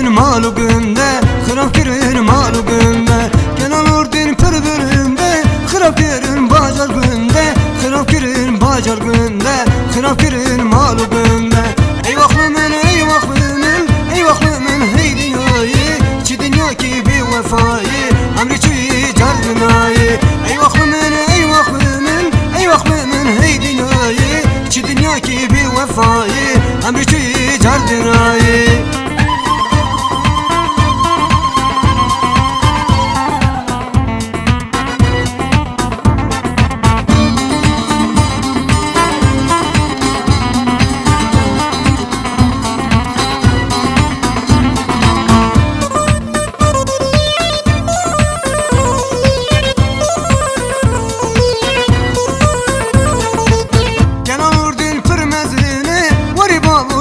kirin malugunda, xirab kirin malugunda. Gel olurdin pırvırında, xirab kirin bacar günde, xirab kirin bacar günde, xirab kirin malugunda. Ey vaxtımın, ey vaxtımın, ey vaxtımın hey dünyayı, çi dünya ki bir vefayı, emri çi cardınayı. Ey vaxtımın, ey vaxtımın, ey vaxtımın hey dünyayı, çi dünya ki bir vefayı, emri çi cardınayı.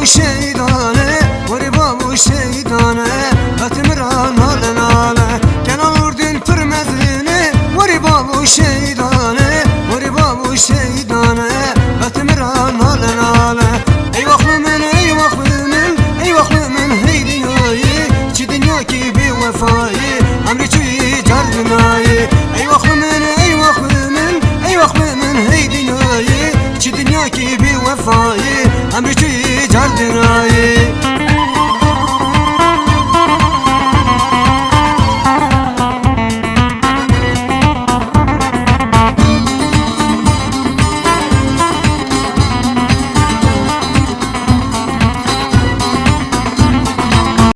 Şeydane, veri babu şeydane, Atımıran halen hale. Gel olurdun pırmezine, veri babu şeydane, veri babu şeydane, Atımıran halen hale. Ey vaxtımın, ey vaxtımın, ey vaxtımın hey dünyayı, çi dünya ki bir vefayı, emri çi cardınayı. Ey vaxtımın, ey vaxtımın, ey vaxtımın hey dünyayı, çi dünya ki bir vefayı, emri çi cardınayı.